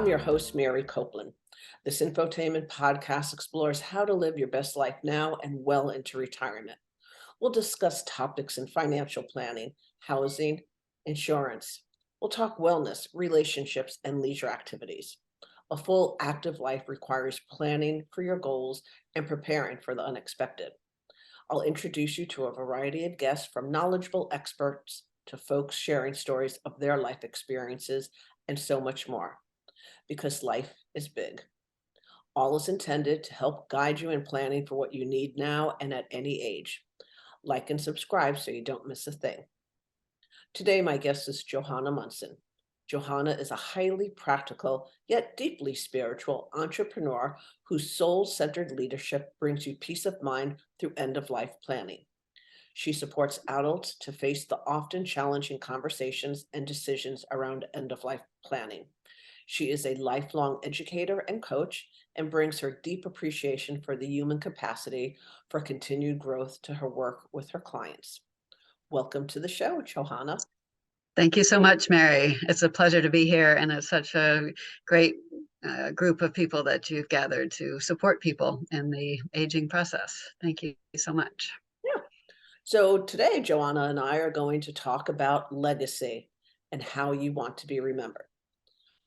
your host, Mary Copeland. This infotainment podcast explores how to live your best life now and well into retirement. We'll discuss topics in financial planning, housing, insurance. We'll talk wellness, relationships, and leisure activities. A full active life requires planning for your goals and preparing for the unexpected. I'll introduce you to a variety of guests, from knowledgeable experts to folks sharing stories of their life experiences and so much more, because life is big. All is intended to help guide you in planning for what you need now and at any age. Like and subscribe so you don't miss a thing. Today, my guest is Johanna Munson. Johanna is a highly practical yet deeply spiritual entrepreneur whose soul-centered leadership brings you peace of mind through end-of-life planning. She supports adults to face the often challenging conversations and decisions around end-of-life planning. She is a lifelong educator and coach and brings her deep appreciation for the human capacity for continued growth to her work with her clients. Welcome to the show, Johanna. Thank you so much, Mary. It's a pleasure to be here, and it's such a great group of people that you've gathered to support people in the aging process. Thank you so much. Yeah. So today, Johanna and I are going to talk about legacy and how you want to be remembered.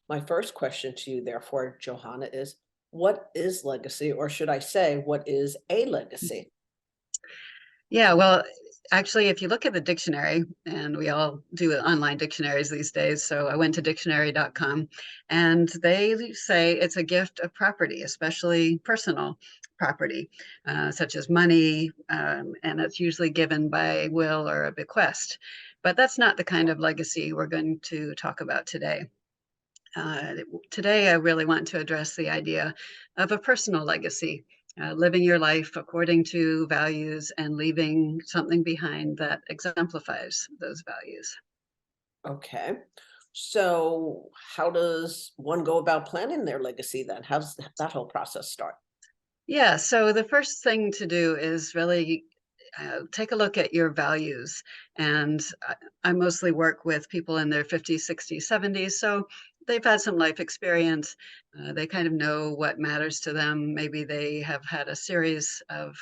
My first question to you, therefore, Johanna, is what is legacy, or should I say, what is a legacy? Yeah, well, actually, if you look at the dictionary, and we all do online dictionaries these days, so I went to dictionary.com, and they say it's a gift of property, especially personal property, such as money, and it's usually given by will or a bequest. But that's not the kind of legacy we're going to talk about today. Today, I really want to address the idea of a personal legacy, living your life according to values and leaving something behind that exemplifies those values. Okay. So how does one go about planning their legacy then? How does that whole process start? Yeah, so the first thing to do is really take a look at your values. And I mostly work with people in their 50s, 60s, 70s. So they've had some life experience. They kind of know what matters to them. Maybe they have had a series of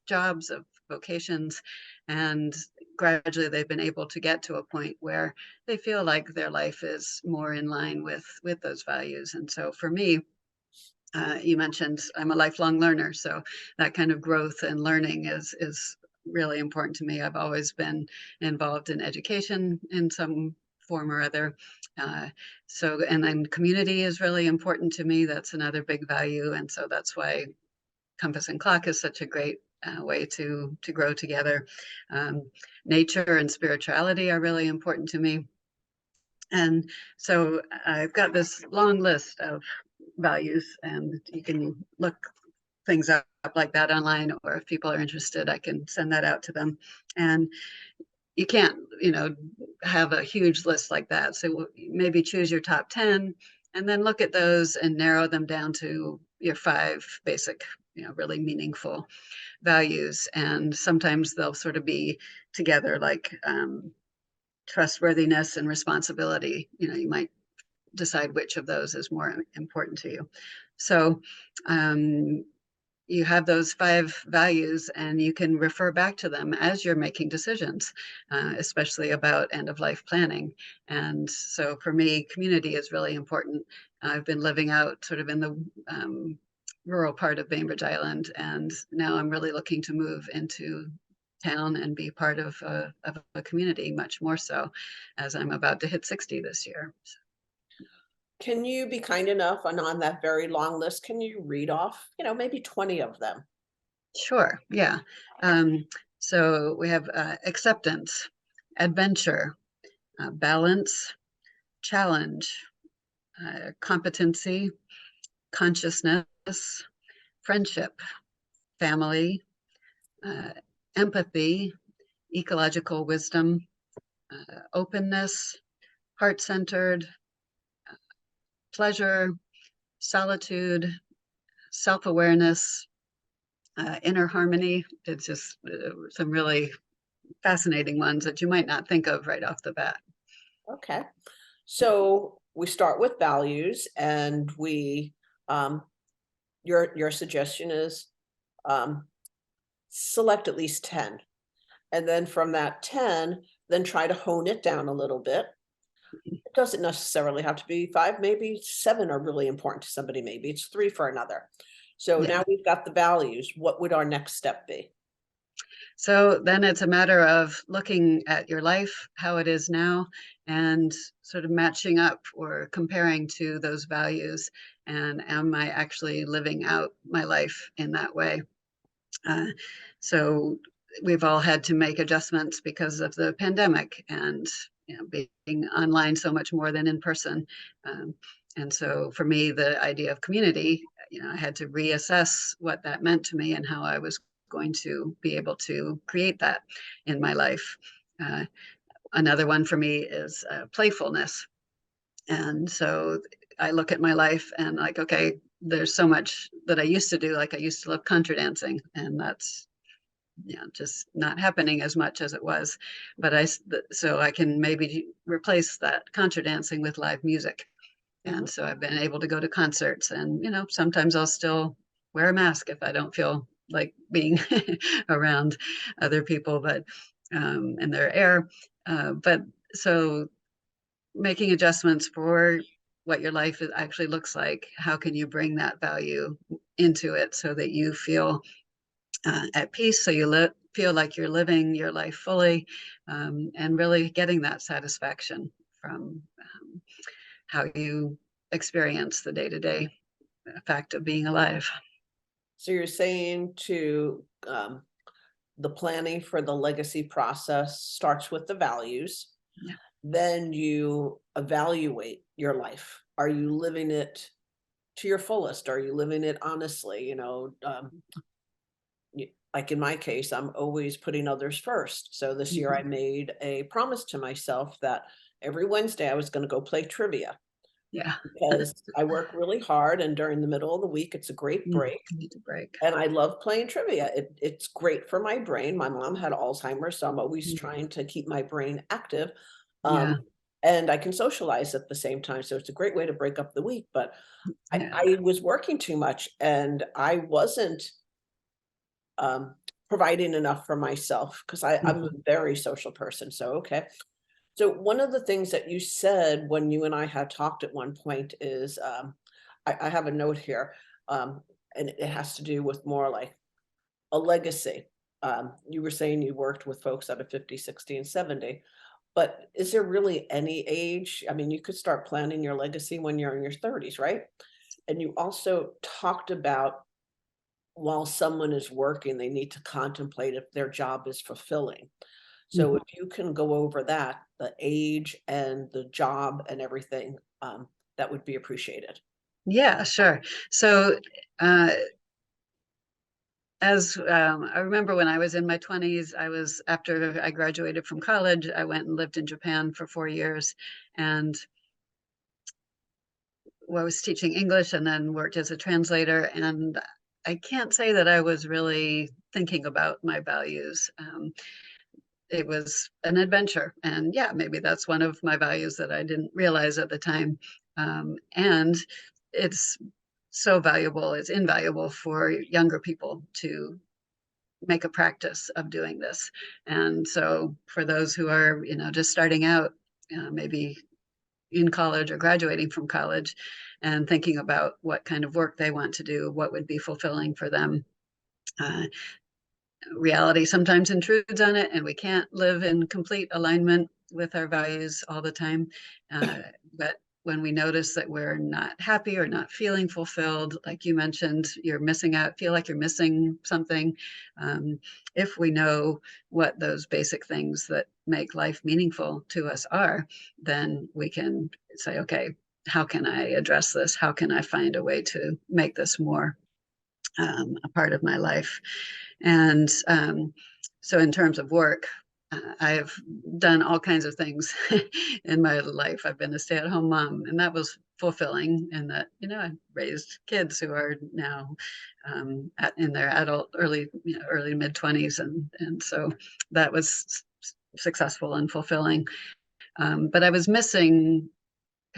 jobs, of vocations, and gradually they've been able to get to a point where they feel like their life is more in line with those values. And so for me, you mentioned I'm a lifelong learner, so that kind of growth and learning is really important to me. I've always been involved in education in some form or other. And then community is really important to me. That's another big value, and so that's why Compass and Clock is such a great way to grow together. Nature and spirituality are really important to me. And so I've got this long list of values, and you can look things up like that online, or if people are interested, I can send that out to them. And you can't, have a huge list like that. So maybe choose your top 10 and then look at those and narrow them down to your 5 basic, really meaningful values. And sometimes they'll sort of be together, like trustworthiness and responsibility. You might decide which of those is more important to you. So you have those 5 values, and you can refer back to them as you're making decisions, especially about end-of-life planning. And so for me, community is really important. I've been living out sort of in the rural part of Bainbridge Island, and now I'm really looking to move into town and be part of a community, much more so as I'm about to hit 60 this year. Can you be kind enough, and on that very long list, can you read off, maybe 20 of them? Sure, yeah. So we have acceptance, adventure, balance, challenge, competency, consciousness, friendship, family, uh, empathy, ecological wisdom, openness, heart-centered, pleasure, solitude, self-awareness, inner harmony. It's just some really fascinating ones that you might not think of right off the bat. Okay. So we start with values and um, your suggestion is, um, select at least 10. And then from that 10, then try to hone it down a little bit. It doesn't necessarily have to be 5, maybe 7 are really important to somebody, maybe it's 3 for another. So Yeah. now we've got the values. What would our next step be? So then it's a matter of looking at your life, how it is now, and sort of matching up or comparing to those values. And am I actually living out my life in that way? Uh, so we've all had to make adjustments because of the pandemic and being online so much more than in person. Um, and so for me, the idea of community, I had to reassess what that meant to me and how I was going to be able to create that in my life. Uh, Another one for me is playfulness. And so I look at my life and like, okay, there's so much that I used to do. Like I used to love contra dancing, and that's just not happening as much as it was. But so I can maybe replace that contra dancing with live music. And Mhm. so I've been able to go to concerts, and sometimes I'll still wear a mask if I don't feel like being around other people, but in their air. But so making adjustments for what your life actually looks like. How can you bring that value into it so that you feel at peace, so you feel like you're living your life fully, and really getting that satisfaction from how you experience the day-to-day fact of being alive. So you're saying the planning for the legacy process starts with the values. Yeah. Then you evaluate your life. Are you living it to your fullest? Are you living it honestly? Like in my case, I'm always putting others first. So this year I Mhm. made a promise to myself that every Wednesday I was going to go play trivia Yeah. because I work really hard and during the middle of the week, it's a great Mm, break. need to break. And I love playing trivia. It's great for my brain. My mom had Alzheimer's, so I'm always Mm, trying to keep my brain active. yeah. Um, and I can socialize at the same time. So it's a great way to break up the week. But Yeah. I was working too much and I wasn't um, providing enough for myself because I'm a Mhm. very social person. So, okay. So, one of the things that you said when you and I had talked at one point is I have a note here, and it has to do with more like a legacy. You were saying you worked with folks out of 50, 60, and 70, but is there really any age? I mean, you could start planning your legacy when you're in your 30s, right? And you also talked about while someone is working, they need to contemplate if their job is fulfilling. So Mhm. if you can go over that, the age and the job and everything, that would be appreciated. Yeah, sure. So, uh, as I remember when I was in my 20s, after I graduated from college, I went and lived in Japan for 4 years, and was teaching English and then worked as a translator. And I can't say that I was really thinking about my values. It was an adventure. And yeah, maybe that's one of my values that I didn't realize at the time. And it's so valuable, it's invaluable for younger people to make a practice of doing this. And so for those who are, just starting out, maybe in college or graduating from college and thinking about what kind of work they want to do, what would be fulfilling for them. Uh, Reality sometimes intrudes on it, and we can't live in complete alignment with our values all the time. But when we notice that we're not happy or not feeling fulfilled, like you mentioned, you're missing out, feel like you're missing something. Um, if we know what those basic things that make life meaningful to us are, then we can say, okay, how can I address this? How can I find a way to make this more a part of my life? And so, in terms of work, I have done all kinds of things in my life. I've been a stay-at-home mom, and that was fulfilling. In that, I raised kids who are now in their early, early mid 20s, and so that was successful and fulfilling. But I was missing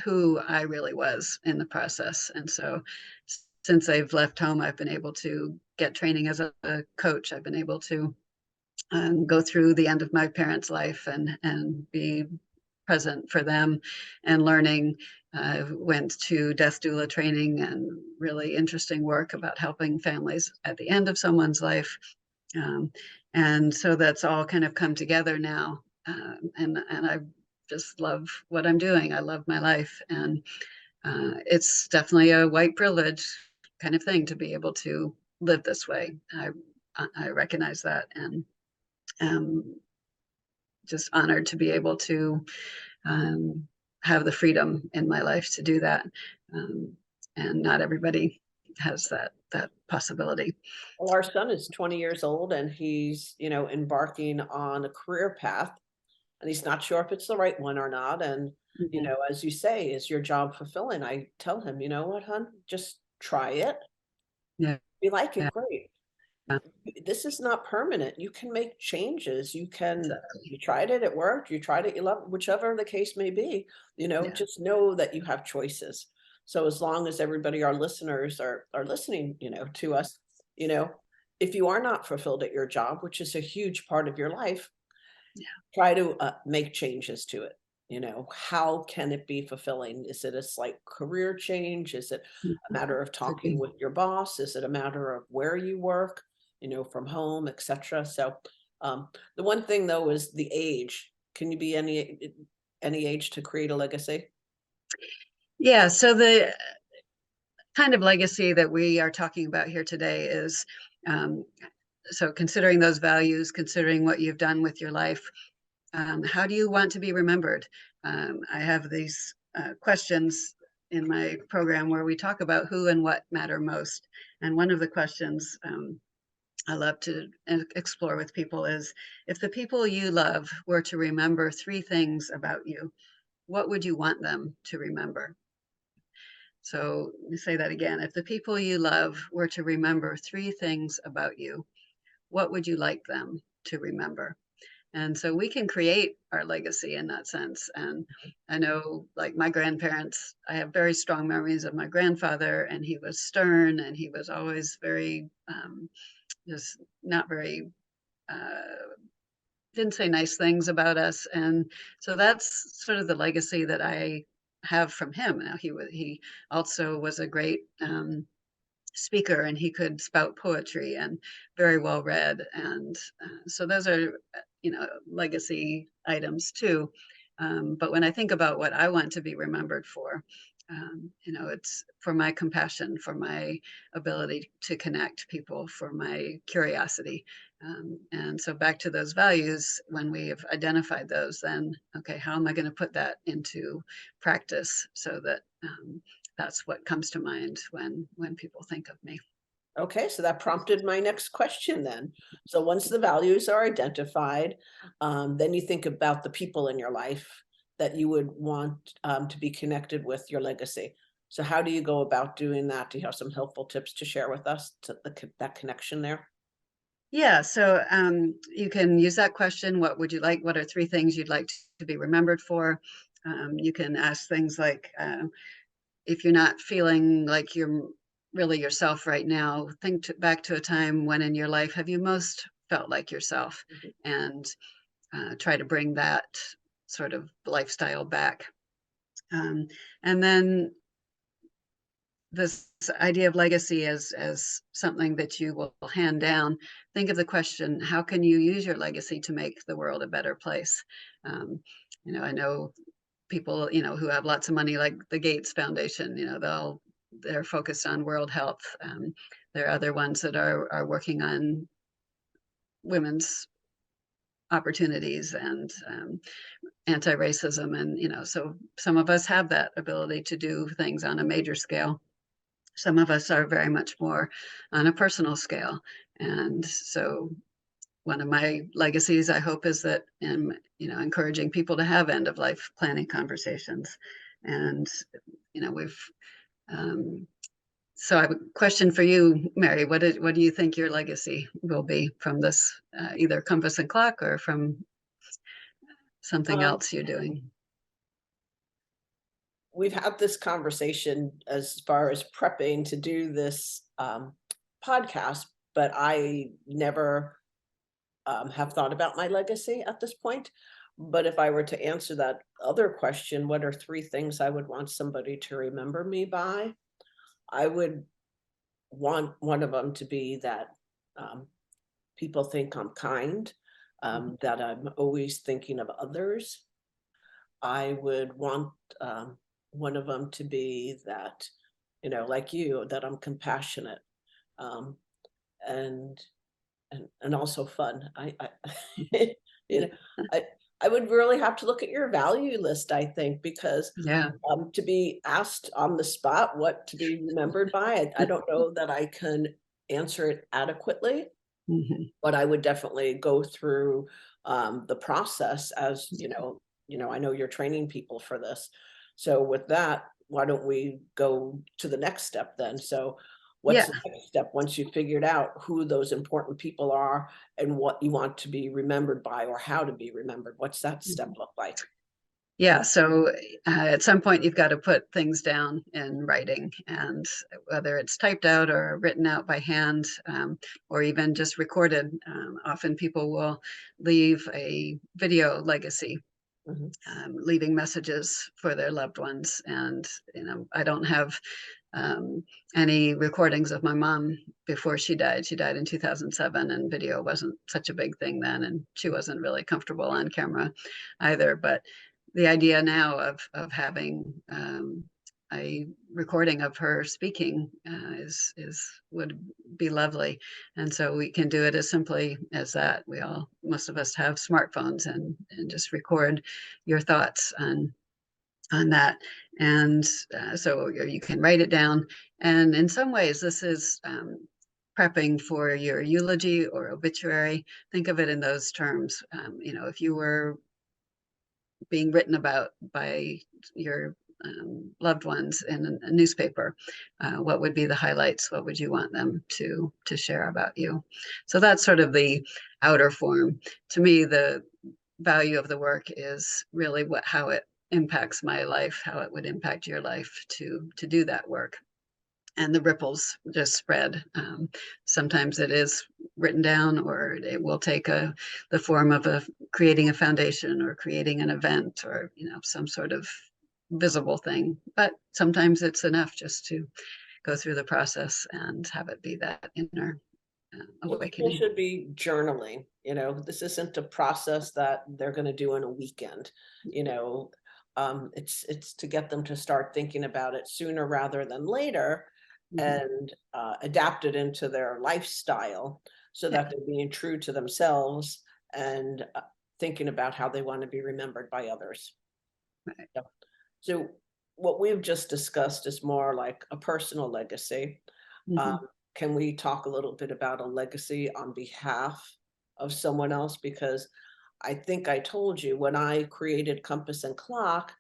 who I really was in the process. And so since I've left home, I've been able to get training as a coach. I've been able to go through the end of my parents' life and be present for them and learning. I went to death doula training and really interesting work about helping families at the end of someone's life. Um, and so that's all kind of come together now. And I just love what I'm doing. I love my life. And it's definitely a white privilege kind of thing to be able to live this way. I recognize that, and um, just honored to be able to um, have the freedom in my life to do that. Um, and not everybody has that possibility. Well, our son is 20 years old and he's, embarking on a career path and he's not sure if it's the right one or not. And, Mhm. as you say, is your job fulfilling? I tell him, you know what, hon, just try it. Yeah, If you like it, yeah, great. yeah, This is not permanent. You can make changes. exactly. You tried it, it worked. You tried it, you love it, whichever the case may be, Yeah, just know that you have choices. So as long as everybody, our listeners are listening, to us, you know, if you are not fulfilled at your job, which is a huge part of your life, yeah. try to make changes to it. How can it be fulfilling? Is it a slight career change? Is it a matter of Could talking be. with your boss? Is it a matter of where you work, from home, etc.? So the one thing though is the age. Can you be any age to create a legacy? Yeah. So the kind of legacy that we are talking about here today is um, so considering those values, considering what you've done with your life, how do you want to be remembered? I have these questions in my program where we talk about who and what matter most. And one of the questions I love to explore with people is if the people you love were to remember three things about you, what would you want them to remember? So let me say that again. If the people you love were to remember three things about you, what would you like them to remember? And so we can create our legacy in that sense. And I know, like my grandparents, I have very strong memories of my grandfather, and he was stern and he was always very, just not very, uh, didn't say nice things about us. And so that's sort of the legacy that I have from him. Now, he also was a great speaker, and he could spout poetry and very well read. And so those are, legacy items too. But when I think about what I want to be remembered for, it's for my compassion, for my ability to connect people, for my curiosity. And so back to those values, when we have identified those, then, okay, how am I going to put that into practice so that that's what comes to mind when people think of me. Okay, so that prompted my next question then. So once the values are identified, then you think about the people in your life that you would want to be connected with your legacy. So how do you go about doing that? Do you have some helpful tips to share with us to that connection there? Yeah, so you can use that question. What would you like? What are three things you'd like to be remembered for? You can ask things like, if you're not feeling like you're really yourself right now, back to a time when in your life have you most felt like yourself, Mhm. and try to bring that sort of lifestyle back. Um, and then this idea of legacy as something that you will hand down. Think of the question: how can you use your legacy to make the world a better place? Um, I know people, who have lots of money, like the Gates Foundation. They're focused on world health. There are other ones that are working on women's opportunities and anti-racism, and so some of us have that ability to do things on a major scale. Some of us are very much more on a personal scale. And so one of my legacies, I hope, is that in, encouraging people to have end of life planning conversations. And, we've, um, so I have a question for you, Mary. What do you think your legacy will be from this, either Compass and Clock or from something Um, else you're doing? we've had this conversation as far as prepping to do this podcast, but I never have thought about my legacy at this point. But if I were to answer that other question, what are three things I would want somebody to remember me by? I would want one of them to be that um, people think I'm kind, that I'm always thinking of others. I would want one of them to be that, like you, that I'm compassionate, um, and and also fun. You know, I I would really have to look at your value list, I think, because Yeah. to be asked on the spot what to be remembered by, I don't know that I can answer it adequately, Mhm. but I would definitely go through the process as I know you're training people for this. So with that, why don't we go to the next step then? So what's Yeah. the next step once you figured out who those important people are and what you want to be remembered by or how to be remembered? What's that step Mhm. look like? Yeah, so at some point you've got to put things down in writing, and whether it's typed out or written out by hand, or even just recorded, often people will leave a video legacy, Mhm. leaving messages for their loved ones. And I don't have um, any recordings of my mom before she died. She died in 2007, and video wasn't such a big thing then, and she wasn't really comfortable on camera either. But the idea now of having a recording of her speaking is would be lovely, and so we can do it as simply as that. Most of us have smartphones, and just record your thoughts on that. And so you can write it down. And in some ways, this is prepping for your eulogy or obituary. Think of it in those terms. If you were being written about by your loved ones in a newspaper, what would be the highlights? What would you want them to share about you? So that's sort of the outer form. To me, the value of the work is really how it impacts my life, how it would impact your life to do that work. And the ripples just spread. Sometimes it is written down, or it will take the form of creating a foundation or creating an event, or some sort of visible thing. But sometimes it's enough just to go through the process and have it be that inner So people awakening. should be journaling. This isn't a process that they're going to do in a weekend. You know, it's to get them to start thinking about it sooner rather than later, Mhm. and adapt it into their lifestyle so Yeah. that they're being true to themselves and thinking about how they want to be remembered by others. Right. Yep. So what we've just discussed is more like a personal legacy. Um, Mhm. can we talk a little bit about a legacy on behalf of someone else? Because I think I told you when I created Compass and Clock,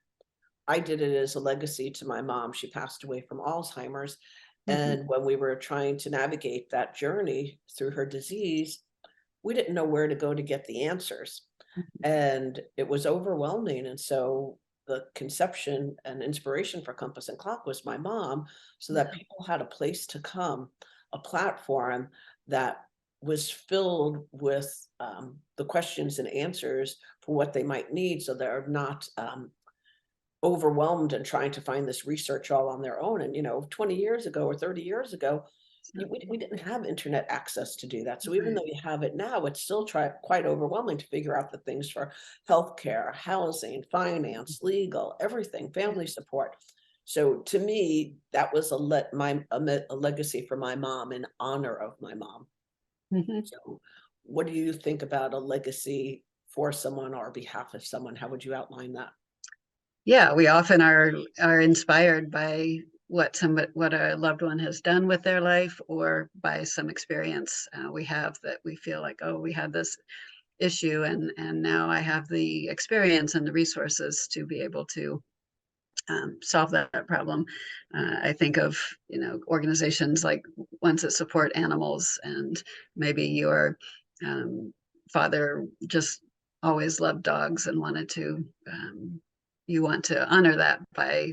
I did it as a legacy to my mom. She passed away from Alzheimer's. Mhm. And when we were trying to navigate that journey through her disease, we didn't know where to go to get the answers. Mhm. And it was overwhelming. And so the conception and inspiration for Compass and Clock was my mom, so that Yeah. people had a place to come, a platform that was filled with the questions and answers for what they might need, so they're not overwhelmed and trying to find this research all on their own. And 20 years ago or 30 years ago, So, we didn't have internet access to do that. So even right. though you have it now, it's still quite overwhelming to figure out the things for healthcare, housing, finance, legal, everything, Yeah. family support. So to me, that was a legacy for my mom in honor of my mom. Mhm. So what do you think about a legacy for someone or behalf of someone? How would you outline that? Yeah, we often are inspired by what a loved one has done with their life, or by some experience we have, that we feel like, oh, we had this issue, and now I have the experience and the resources to be able to solve that problem. I think of organizations like ones that support animals, and maybe your um, father just always loved dogs and wanted to. You want to honor that by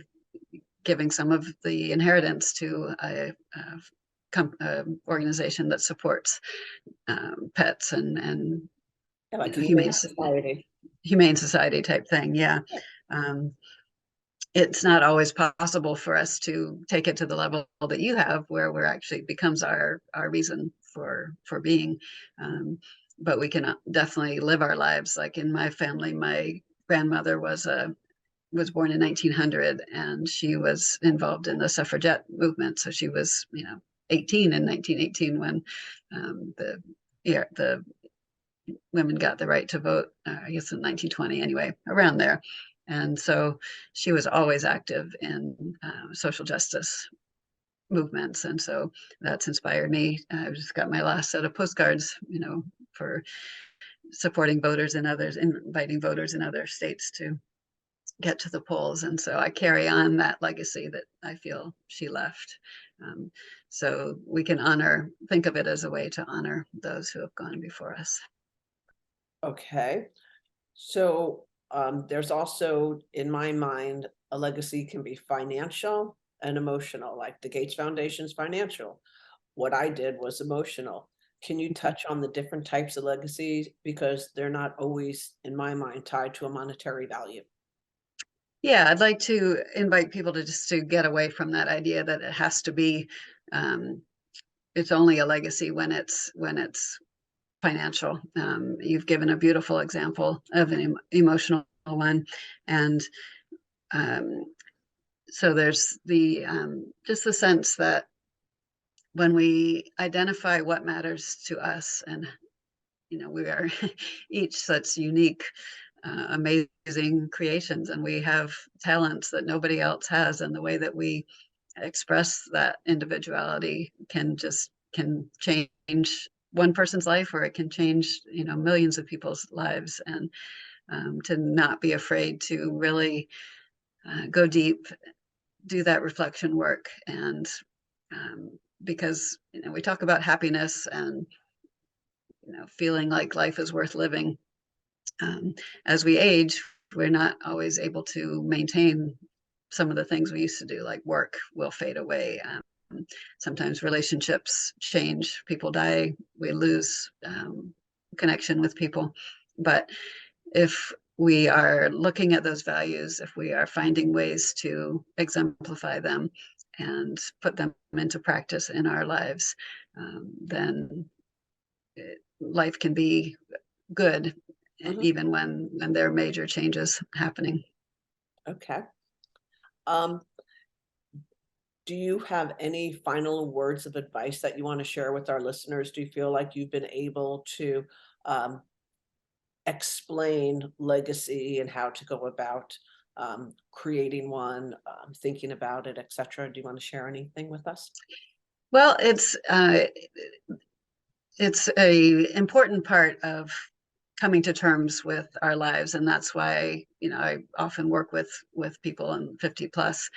giving some of the inheritance to organization that supports pets and Yeah, you like know, a humane society. humane society type thing. Yeah. Um, it's not always possible for us to take it to the level that you have, where we're actually becomes our reason for being. But we can definitely live our lives. Like in my family, my grandmother was born in 1900, and she was involved in the suffragette movement. So she was, 18 in 1918 when the women got the right to vote. I guess in 1920, anyway, around there. And so she was always active in social justice movements, and so that's inspired me. I just got my last set of postcards, for supporting voters in others, inviting voters in other states to get to the polls. And so I carry on that legacy that I feel she left. Um, so we can think of it as a way to honor those who have gone before us. Okay. So there's also, in my mind, a legacy can be financial and emotional, like the Gates Foundation's financial. What I did was emotional. Can you touch on the different types of legacies? Because they're not always, in my mind, tied to a monetary value. Yeah, I'd like to invite people to get away from that idea that it has to be, um, it's only a legacy when it's financial. You've given a beautiful example of an emotional one, and um, so there's the just the sense that when we identify what matters to us, and we are each such unique, amazing creations, and we have talents that nobody else has, and the way that we express that individuality can change one person's life, or it can change millions of people's lives. And to not be afraid to really go deep, do that reflection work. And because we talk about happiness and feeling like life is worth living, um, as we age, we're not always able to maintain some of the things we used to do. Like work will fade away. Sometimes relationships change, people die, we lose connection with people. But if we are looking at those values, if we are finding ways to exemplify them and put them into practice in our lives, then life can be good, Mhm. even when there are major changes happening. Okay. Um, do you have any final words of advice that you want to share with our listeners? Do you feel like you've been able to um, explain legacy and how to go about creating one, thinking about it, etc.? Do you want to share anything with us? Well, it's a important part of coming to terms with our lives, and that's why I often work with people in 50 plus.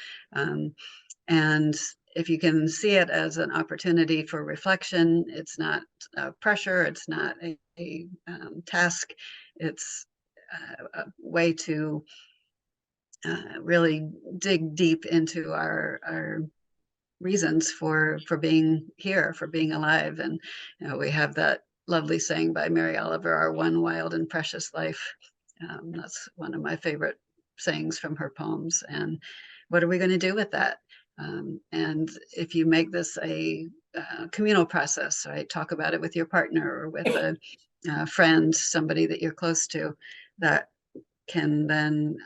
And if you can see it as an opportunity for reflection, it's not pressure, it's not a task, it's a way to really dig deep into our reasons for being here, for being alive. And we have that lovely saying by Mary Oliver, "Our one wild and precious life." That's one of my favorite sayings from her poems. And what are we going to do with that? And if you make this a communal process, right? Talk about it with your partner or with a friend, somebody that you're close to, that can then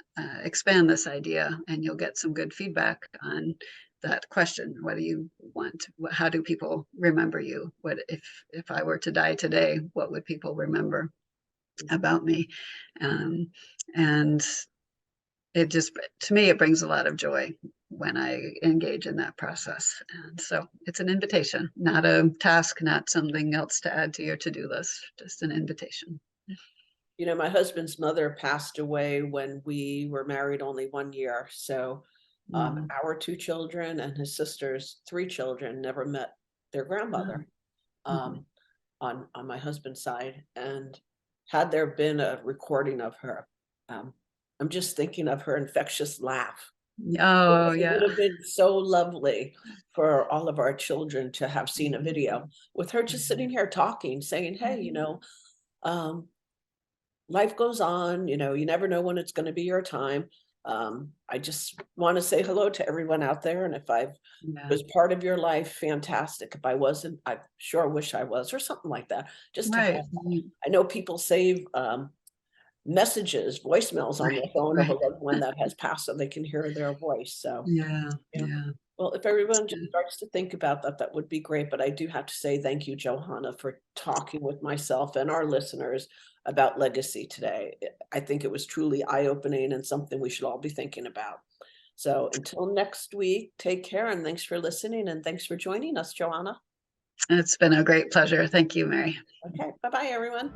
expand this idea, and you'll get some good feedback on that question. What do you want? How do people remember you? What if I were to die today, what would people remember about me? um, and it just, to me, it brings a lot of joy when I engage in that process. And so it's an invitation, not a task, not something else to add to your to-do list, just an invitation. My husband's mother passed away when we were married only 1 year. So Mm. our two children and his sister's three children never met their Oh. grandmother Mhm. um, on my husband's side. And had there been a recording of her, um, I'm just thinking of her infectious laugh. Oh, It yeah. would have been so lovely for all of our children to have seen a video with her just Mhm. sitting here talking, saying, "Hey, um, life goes on, you never know when it's gonna be your time. I just wanna say hello to everyone out there, and if I Yeah. was part of your life, fantastic. If I wasn't, I sure wish I was," or something like that, just to have Right, that. right, I know people save, messages, voicemails on their right, phone of a right. loved one that has passed so they can hear their voice, so, Yeah, yeah. yeah. Well, if everyone just starts to think about that, that would be great, but I do have to say thank you, Johanna, for talking with myself and our listeners about legacy today. I think it was truly eye-opening and something we should all be thinking about. So until next week, take care and thanks for listening and thanks for joining us, Johanna. It's been a great pleasure. Thank you, Mary. Okay, bye-bye, everyone.